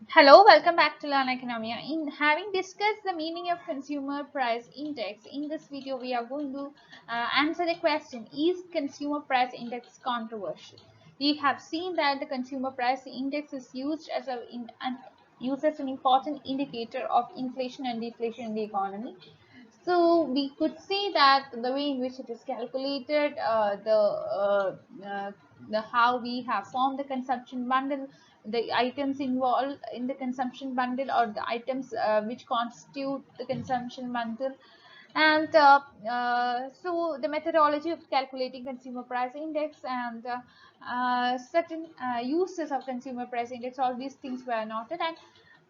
Hello, welcome back to Untitled. In having discussed the meaning of consumer price index, in this video we are going to answer the question: is consumer price index controversial? We have seen that the consumer price index is used as used as an important indicator of inflation and deflation in the economy. So we could see that the way in which it is calculated, the how we have formed the consumption bundle, the items involved in the consumption bundle, or the items which constitute the consumption bundle, and so the methodology of calculating consumer price index and certain uses of consumer price index. All these things were noted,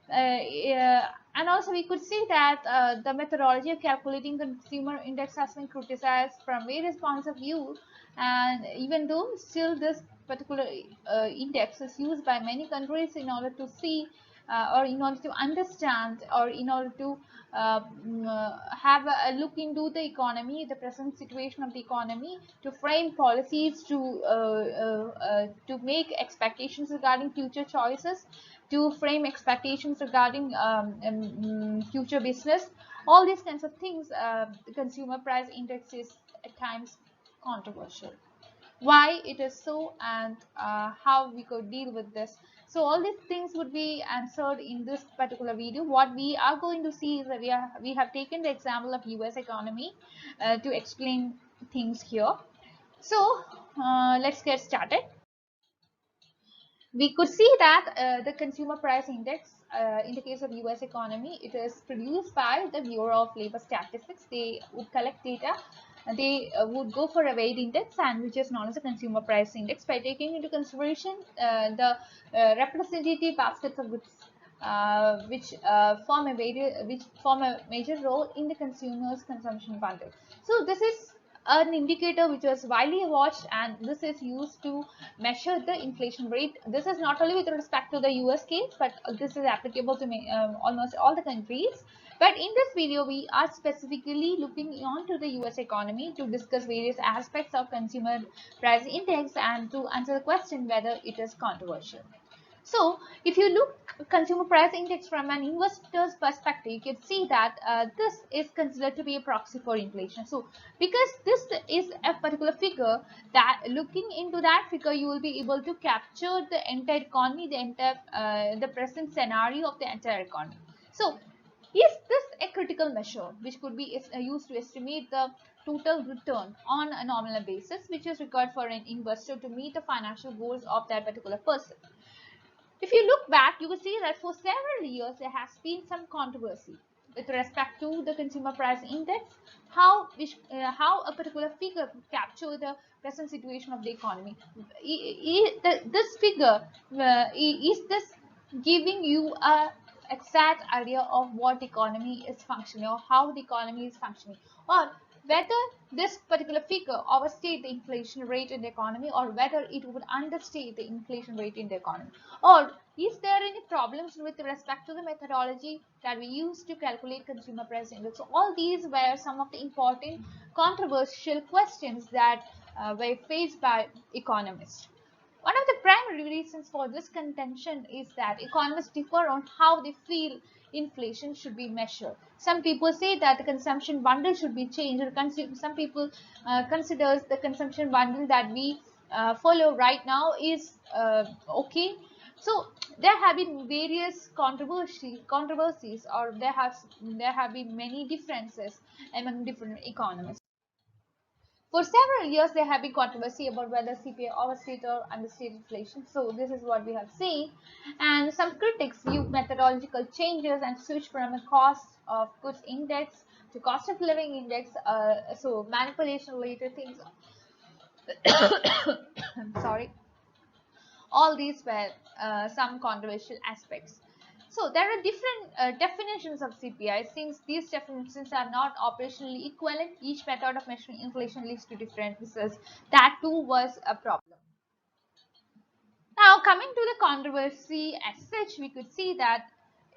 and also we could see that the methodology of calculating consumer index has been criticized from various points of view, and even though still this particular index is used by many countries in order to see or in order to understand, or in order to have a look into the economy, the present situation of the economy, to frame policies, to make expectations regarding future choices, to frame expectations regarding future business. All these kinds of things, the consumer price index is at times controversial. Why it is so, and how we could deal with this. So all these things would be answered in this particular video. What we are going to see is that we have taken the example of US economy to explain things here. So let's get started. We could see that the consumer price index, in the case of US economy, it is produced by the Bureau of Labor Statistics. They would collect data. They would go for a weight index, and which is known as a consumer price index, by taking into consideration the representative baskets of goods which form a major role in the consumer's consumption bundle. So this is an indicator which was widely watched, and this is used to measure the inflation rate. This is not only with respect to the US case, but this is applicable to almost all the countries. But in this video, we are specifically looking onto the US economy to discuss various aspects of consumer price index and to answer the question whether it is controversial. So if you look consumer price index from an investor's perspective, you can see that this is considered to be a proxy for inflation. So because this is a particular figure, that looking into that figure, you will be able to capture the entire economy, the present scenario of the entire economy. So is this a critical measure which could be used to estimate the total return on a nominal basis, which is required for an investor to meet the financial goals of that particular person? If you look back, you will see that for several years there has been some controversy with respect to the consumer price index, how a particular figure capture the present situation of the economy. This figure, is this giving you a exact idea of what economy is functioning, or how the economy is functioning, or whether this particular figure overstate the inflation rate in the economy, or whether it would understate the inflation rate in the economy, or is there any problems with respect to the methodology that we use to calculate consumer price index? So all these were some of the important controversial questions that were faced by economists. One of the primary reasons for this contention is that economists differ on how they feel inflation should be measured. Some people say that the consumption bundle should be changed, or some people considers the consumption bundle that we follow right now is okay. So there have been various controversies, or there have been many differences among different economists. For several years, there have been controversy about whether CPI overstate or understate inflation. So this is what we have seen. And some critics view methodological changes and switch from a cost of goods index to cost of living index. So manipulation related things. I'm sorry. All these were some controversial aspects. So there are different definitions of CPI. Since these definitions are not operationally equivalent, each method of measuring inflation leads to different results. That too was a problem. Now coming to the controversy as such, we could see that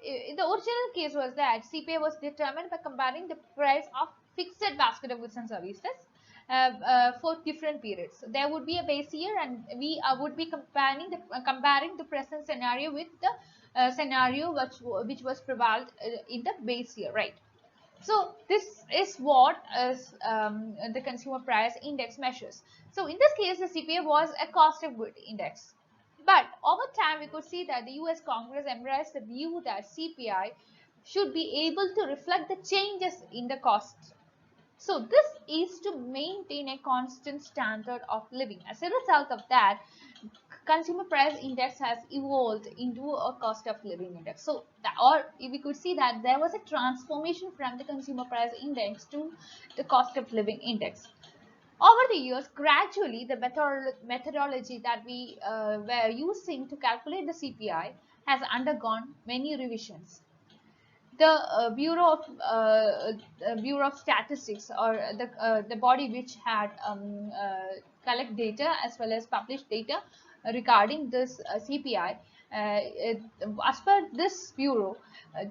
the original case was that CPI was determined by comparing the price of fixed basket of goods and services for different periods. So there would be a base year, and we would be comparing the present scenario with the scenario which was prevalent in the base year, right? So this is what is the consumer price index measures. So in this case, the CPI was a cost of good index. But over time, we could see that the US Congress embraced the view that CPI should be able to reflect the changes in the costs. So this is to maintain a constant standard of living. As a result of that, consumer price index has evolved into a cost of living index. So or we could see that there was a transformation from the consumer price index to the cost of living index. Over the years, gradually the methodology that we were using to calculate the CPI has undergone many revisions. The Bureau of Statistics, or the body which had collect data as well as publish data regarding this CPI, as per this bureau,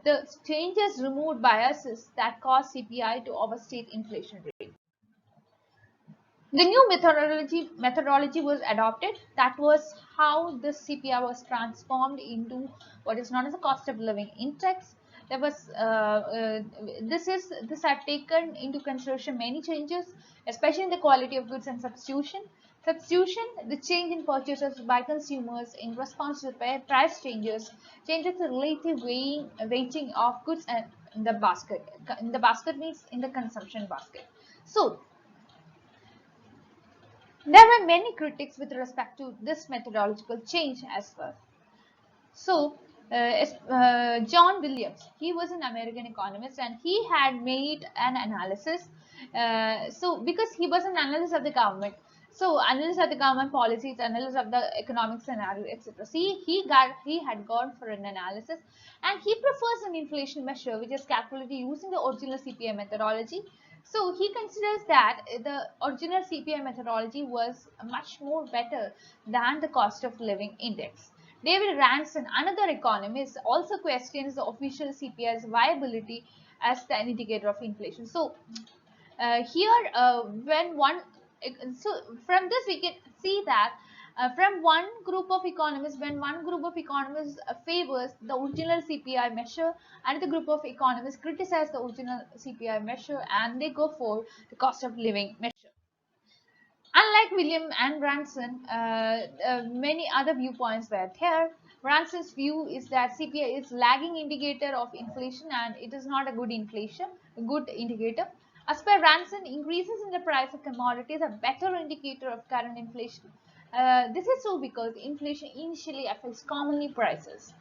the changes removed biases that cause CPI to overstate inflation rate. The new methodology was adopted. That was how the CPI was transformed into what is known as a cost of living index. There was this had taken into consideration many changes, especially in the quality of goods and substitution. Substitution, the change in purchases by consumers in response to price changes, changes the relative weighting of goods and in the basket. In the basket means in the consumption basket. So there were many critics with respect to this methodological change as well. So, John Williams, he was an American economist, and he had made an analysis. So, because he was an analyst of the government, so analyst of the government policies, analyst of the economic scenario, etc. See, he had gone for an analysis, and he prefers an inflation measure which is calculated using the original CPI methodology. So he considers that the original CPI methodology was much more better than the cost of living index. David Ranson, another economist, also questions the official CPI's viability as an indicator of inflation. So from this we can see that from one group of economists, when one group of economists favors the original CPI measure, another group of economists criticize the original CPI measure, and they go for the cost of living measure. Unlike William and Ranson, many other viewpoints were there. Ranson's view is that CPI is lagging indicator of inflation, and it is not a good indicator. As per Ranson, increases in the price of commodities are better indicator of current inflation. This is so because inflation initially affects commodity prices.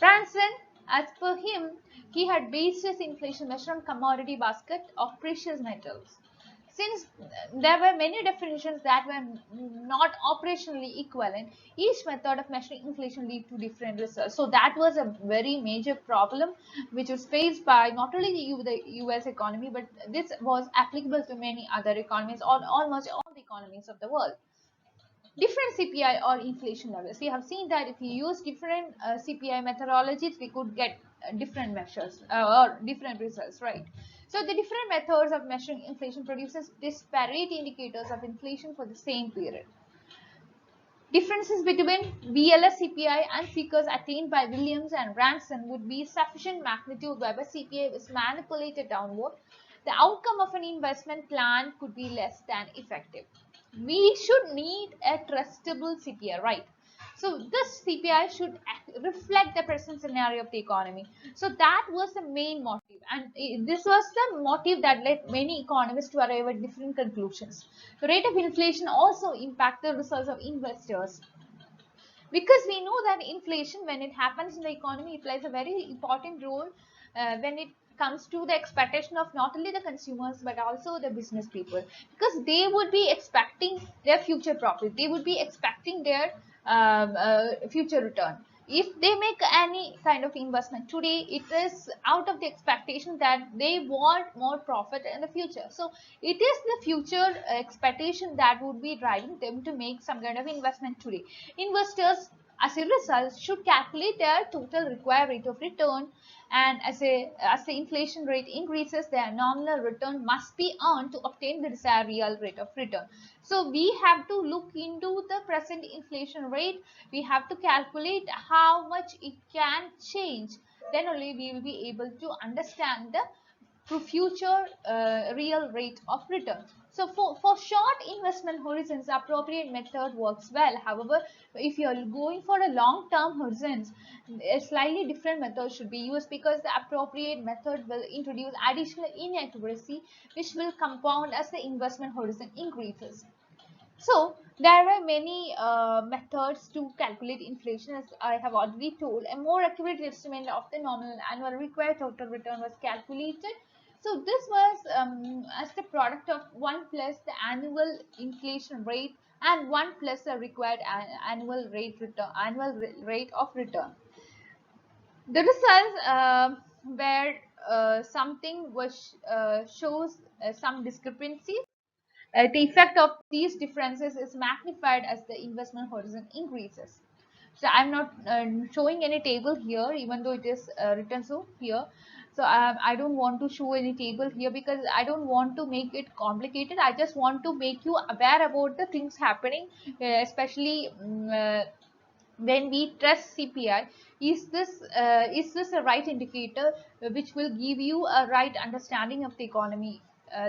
Ranson, as per him, he had based his inflation measure on commodity basket of precious metals. Since there were many definitions that were not operationally equivalent, each method of measuring inflation led to different results. So that was a very major problem which was faced by not only the US economy, but this was applicable to many other economies, or almost all the economies of the world. Different CPI or inflation levels. We have seen that if we use different CPI methodologies, we could get different measures or different results, right? So the different methods of measuring inflation produces disparate indicators of inflation for the same period. Differences between BLS CPI and figures attained by Williams and Ranson would be sufficient magnitude whereby CPI is manipulated downward. The outcome of an investment plan could be less than effective. We should need a trustable CPI, right? So this CPI should reflect the present scenario of the economy. So that was the main motive, and this was the motive that led many economists to arrive at different conclusions. The rate of inflation also impacts the results of investors, because we know that inflation, when it happens in the economy, it plays a very important role when it comes to the expectation of not only the consumers but also the business people, because they would be expecting their future profit, they would be expecting their future return. If they make any kind of investment today, it is out of the expectation that they want more profit in the future. So it is the future expectation that would be driving them to make some kind of investment today. Investors As a result, should calculate their total required rate of return, and as the inflation rate increases, their nominal return must be earned to obtain the desired real rate of return. So we have to look into the present inflation rate. We have to calculate how much it can change. Then only we will be able to understand the future real rate of return. So for short investment horizons, appropriate method works well. However, if you are going for a long term horizons, a slightly different method should be used, because the appropriate method will introduce additional inaccuracy which will compound as the investment horizon increases. So there are many methods to calculate inflation, as I have already told. A more accurate estimate of the nominal annual required total return was calculated. So this was as the product of 1 plus the annual inflation rate and 1 plus the required annual rate of return. The results where something was shows some discrepancy. The effect of these differences is magnified as the investment horizon increases. So I'm not showing any table here, even though it is written so here. So I don't want to show any table here because I don't want to make it complicated. I just want to make you aware about the things happening, especially when we trust CPI. Is this a right indicator which will give you a right understanding of the economy,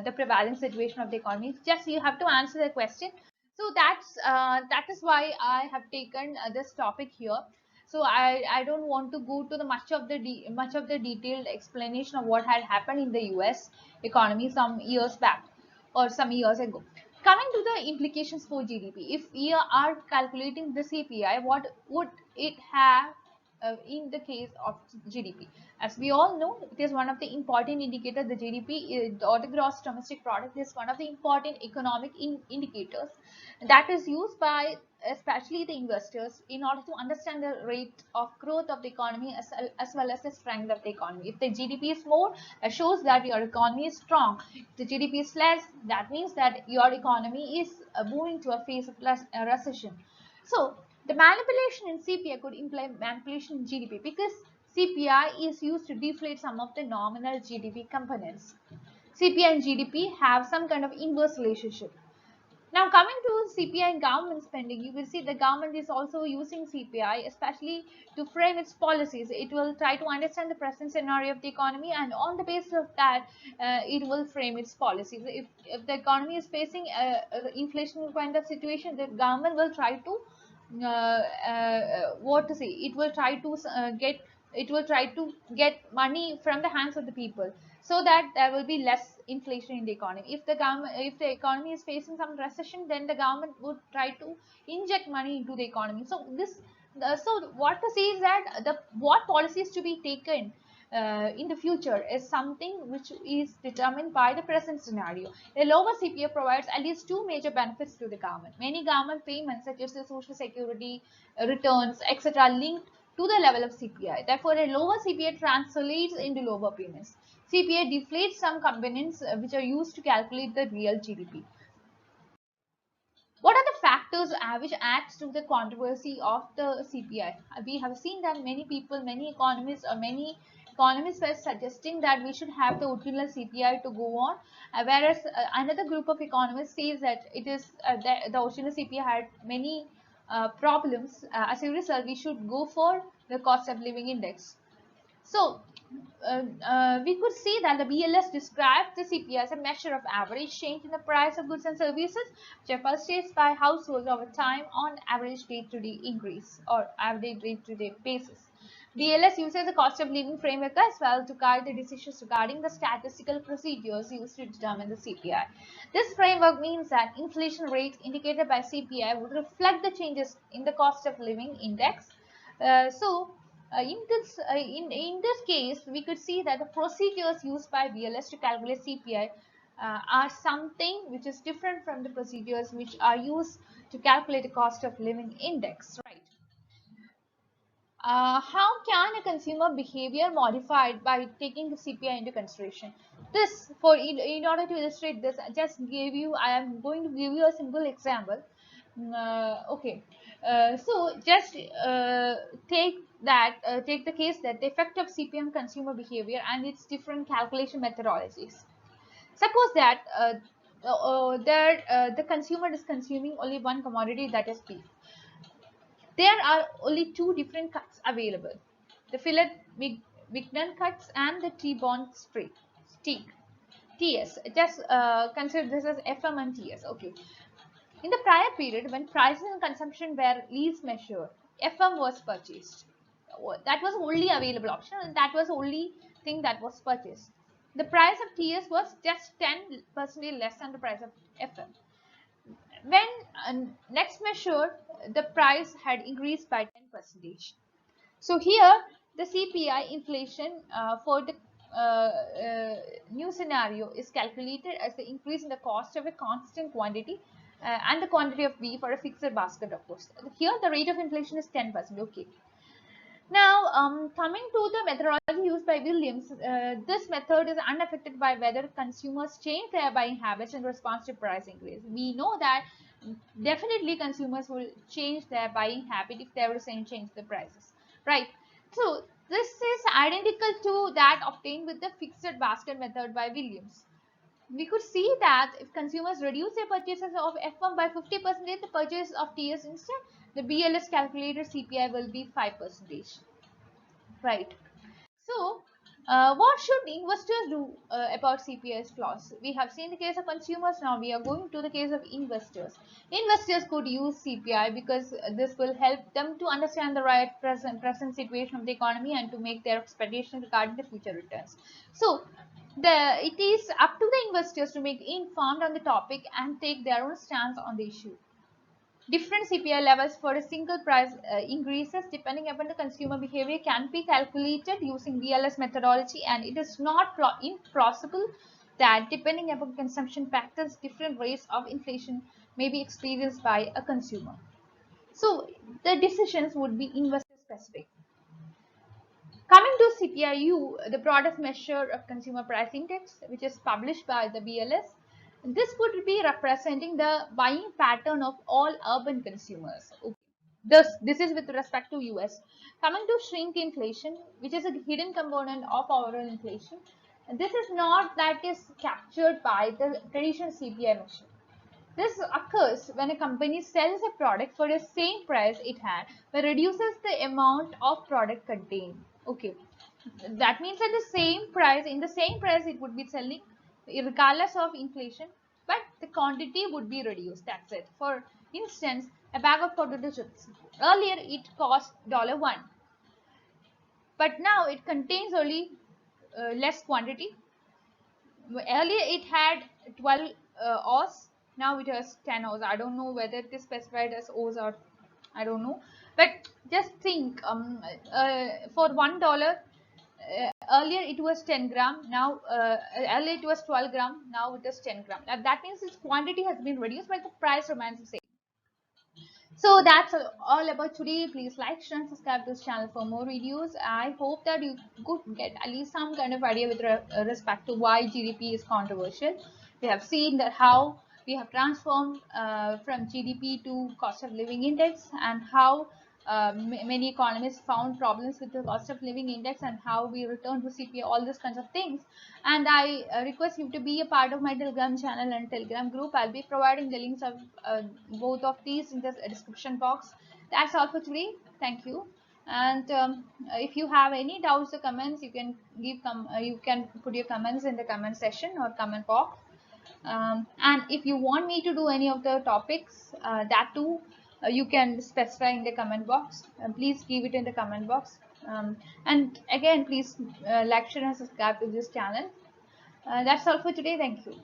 the prevailing situation of the economy? Just you have to answer the question. So that is why I have taken this topic here. So I don't want to go to the much of the detailed explanation of what had happened in the US economy some years back or some years ago. Coming to the implications for GDP, if we are calculating the CPI, what would it have in the case of GDP? As we all know, it is one of the important indicators. The GDP or the gross domestic product is one of the important economic indicators that is used by especially the investors in order to understand the rate of growth of the economy, as well as the strength of the economy. If the GDP is more, it shows that your economy is strong. If the GDP is less, that means that your economy is moving to a phase of recession. So the manipulation in CPI could imply manipulation in GDP, because CPI is used to deflate some of the nominal GDP components. CPI and GDP have some kind of inverse relationship. Now coming to CPI and government spending, you will see the government is also using CPI, especially to frame its policies. It will try to understand the present scenario of the economy, and on the basis of that, it will frame its policies. If the economy is facing a inflation kind of situation, the government will try to what to say? It will try to get money from the hands of the people, so that there will be less inflation in the economy. If the economy is facing some recession, then the government would try to inject money into the economy. So what to say is that what policies to be taken in the future is something which is determined by the present scenario. A lower CPI provides at least two major benefits to the government. Many government payments, such as the social security returns, etc., linked to the level of CPI. Therefore, a lower CPI translates into lower payments. CPI deflates some components which are used to calculate the real GDP. What are the factors which adds to the controversy of the CPI? We have seen that many people, many economists were suggesting that we should have the original CPI to go on, whereas another group of economists says that it is the original CPI had many problems. As a result, we should go for the cost of living index. So we could see that the BLS describes the CPI as a measure of average change in the price of goods and services, which are purchased by households over time on average day-to-day increase or average day-to-day basis. BLS uses the cost of living framework as well to guide the decisions regarding the statistical procedures used to determine the CPI. This framework means that inflation rate indicated by CPI would reflect the changes in the cost of living index. In this case, we could see that the procedures used by BLS to calculate CPI are something which is different from the procedures which are used to calculate the cost of living index, right? How can a consumer behavior modified by taking the CPI into consideration? This, in order to illustrate this, I am going to give you a simple example. Okay. So just take take the case that the effect of CPM consumer behavior and its different calculation methodologies. Suppose that the consumer is consuming only one commodity, that is beef. There are only two different cuts available: the fillet Wignon cuts and the T-bone steak. TS. Just consider this as FM and TS. Okay. In the prior period, when prices and consumption were least measured, FM was purchased. That was only available option, and that was only thing that was purchased. The price of TS was just 10% less than the price of FM. When next measured, the price had increased by 10%. So here the CPI inflation for the new scenario is calculated as the increase in the cost of a constant quantity and the quantity of beef for a fixed basket, of course. Here the rate of inflation is 10%. Okay. Now, coming to the methodology used by Williams, this method is unaffected by whether consumers change their buying habits in response to price increase. We know that definitely consumers will change their buying habit if there is any change in the prices, right? So this is identical to that obtained with the fixed basket method by Williams. We could see that if consumers reduce their purchases of F1 by 50%, the purchase of TS instead, the BLS calculated CPI will be 5%. Right. So, what should investors do about CPI's flaws? We have seen the case of consumers. Now we are going to the case of investors. Investors could use CPI because this will help them to understand the right present situation of the economy and to make their expectations regarding the future returns. So, it is up to the investors to make informed on the topic and take their own stance on the issue. Different CPI levels for a single price increases depending upon the consumer behavior can be calculated using BLS methodology, and it is not impossible that depending upon consumption factors, different rates of inflation may be experienced by a consumer. So the decisions would be investor specific. Coming to CPIU, the broadest measure of consumer price index, which is published by the BLS, this would be representing the buying pattern of all urban consumers. Okay. This is with respect to US. Coming to shrink inflation, which is a hidden component of overall inflation, this is not that is captured by the traditional CPI measure. This occurs when a company sells a product for the same price it had, but reduces the amount of product contained. Okay, that means that in the same price it would be selling regardless of inflation, but the quantity would be reduced. That's it. For instance, a bag of potato chips. Earlier it cost $1, but now it contains only less quantity. Earlier it had 12 O's, now it has 10 O's. I don't know whether it is specified as O's or I don't know, but just think for $1 earlier it was 10 gram, now earlier it was 12 gram, now it is 10 gram. That means its quantity has been reduced but the price remains the same. So that's all about today. Please like, share and subscribe to this channel for more videos. I hope that you could get at least some kind of idea with respect to why GDP is controversial. We have seen that how we have transformed from GDP to cost of living index, and how many economists found problems with the cost of living index, and how we return to CPI, all these kinds of things. And I request you to be a part of my Telegram channel and Telegram group. I'll be providing the links of both of these in the description box. That's all for today. Thank you. And if you have any doubts or comments, you can you can put your comments in the comment section or comment box. And if you want me to do any of the topics, that too you can specify in the comment box. Please give it in the comment box. And again, please like, share and subscribe to this channel. That's all for today. Thank you.